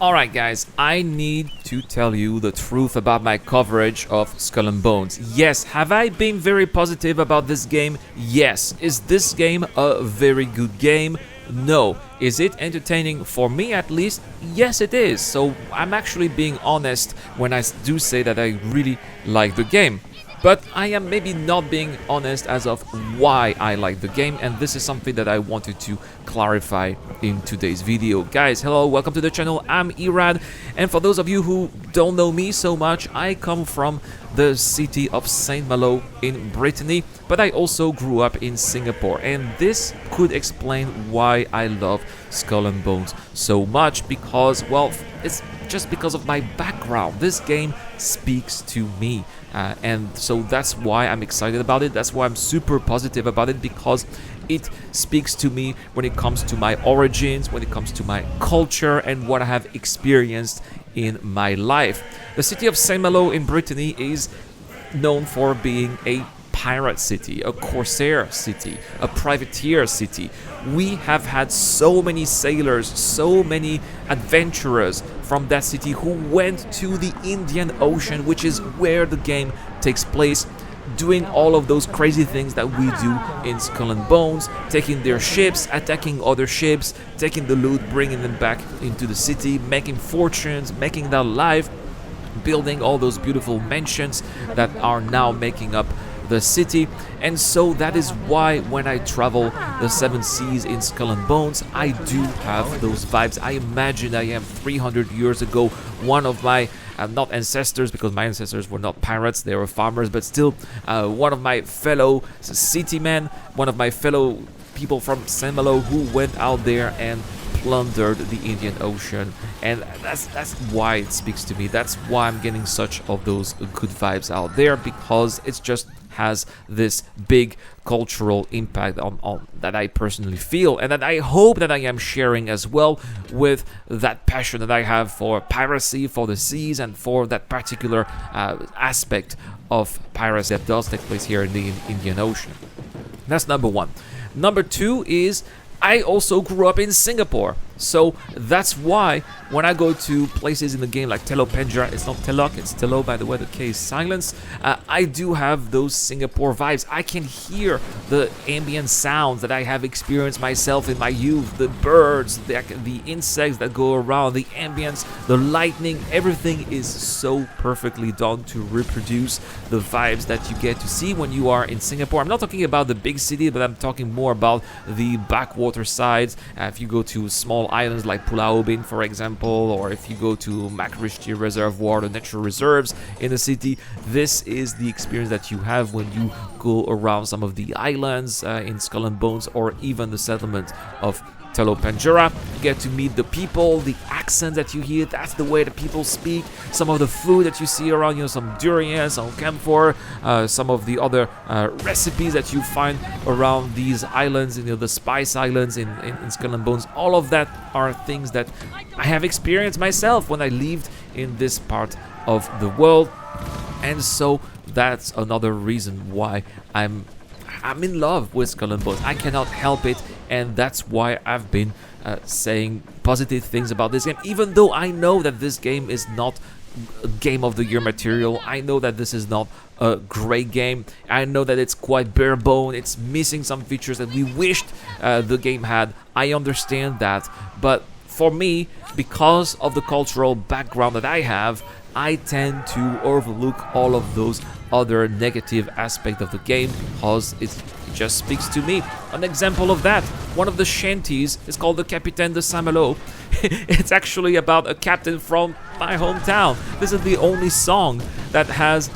Alright guys, I need to tell you the truth about my coverage of Skull and Bones. Yes, have I been very positive about this game? Yes. Is this game a very good game? No. Is it entertaining for me at least? Yes it is. So I'm actually being honest when I do say that I really like the game. But I am maybe not being honest as of why I like the game, and this is something that I wanted to clarify in today's video. Guys, hello, welcome to the channel, I'm Irad, and for those of you who don't know me so much, I come from the city of Saint Malo in Brittany, but I also grew up in Singapore, and this could explain why I love Skull and Bones so much, because, well, it's just because of my background. This game speaks to me. And so that's why I'm excited about it. That's why I'm super positive about it, because it speaks to me when it comes to my origins, when it comes to my culture, and what I have experienced in my life. The city of Saint Malo in Brittany is known for being a pirate city, a corsair city, a privateer city. We have had so many sailors, so many adventurers from that city who went to the Indian Ocean, which is where the game takes place, doing all of those crazy things that we do in Skull and Bones, taking their ships, attacking other ships, taking the loot, bringing them back into the city, making fortunes, making their life, building all those beautiful mansions that are now making up the city. And so that is why when I travel the seven seas in Skull and Bones, I do have those vibes. I imagine I am 300 years ago, one of my not ancestors, because my ancestors were not pirates, they were farmers, but still one of my fellow city men, one of my fellow people from Saint Malo who went out there and plundered the Indian Ocean, and that's why it speaks to me. That's why I'm getting such of those good vibes out there, because it's just has this big cultural impact on that I personally feel, and that I hope that I am sharing as well with that passion that I have for piracy, for the seas, and for that particular aspect of piracy that does take place here in the Indian Ocean. That's number one. Number two is I also grew up in Singapore, so that's why when I go to places in the game like Telok Penjara, it's not Telok, it's Telo, by the way, the K is silenced, I do have those Singapore vibes. I can hear the ambient sounds that I have experienced myself in my youth, the birds, the insects that go around, the ambience, the lightning, everything is so perfectly done to reproduce the vibes that you get to see when you are in Singapore. I'm not talking about the big city, but I'm talking more about the backwater sides. If you go to small islands like Pulau Ubin, for example, or if you go to Macritchie Reservoir, the natural reserves in the city, this is the experience that you have when you go around some of the islands in Skull and Bones, or even the settlement of Telok Penjara. You get to meet the people, the accent that you hear, that's the way that people speak, some of the food that you see around, some durian, some camphor, some of the other recipes that you find around these islands, the spice islands in Skull and Bones. All of that are things that I have experienced myself when I lived in this part of the world, and so that's another reason why I'm in love with Skull and Bones. I cannot help it, and that's why I've been saying positive things about this game, even though I know that this game is not a Game of the Year material. I know that this is not a great game. I know that it's quite bare bone. It's missing some features that we wished the game had. I understand that, but for me, because of the cultural background that I have, I tend to overlook all of those other negative aspects of the game, because it just speaks to me. An example of that, one of the shanties is called the Capitaine de Saint Malo. It's actually about a captain from my hometown. This is the only song that has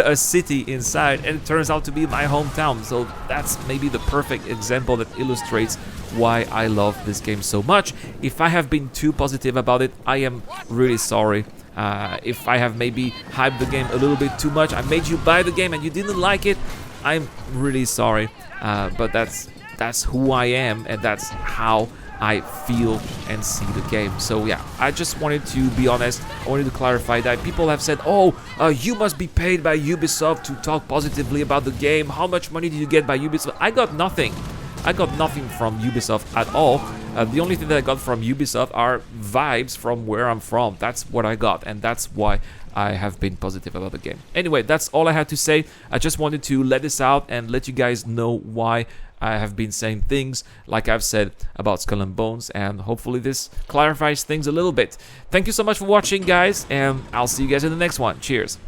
a city inside, and it turns out to be my hometown. So that's maybe the perfect example that illustrates why I love this game so much. If I have been too positive about it, I am really sorry. If I have maybe hyped the game a little bit too much, I made you buy the game and you didn't like it, I'm really sorry. But that's who I am, and that's how I feel and see the game. So yeah, I just wanted to be honest. I wanted to clarify that. People have said, oh, you must be paid by Ubisoft to talk positively about the game. How much money did you get by Ubisoft? I got nothing. I got nothing from Ubisoft at all. The only thing that I got from Ubisoft are vibes from where I'm from. That's what I got, and that's why I have been positive about the game. Anyway, that's all I had to say. I just wanted to let this out and let you guys know why I have been saying things like I've said about Skull and Bones, and hopefully this clarifies things a little bit. Thank you so much for watching, guys, and I'll see you guys in the next one. Cheers.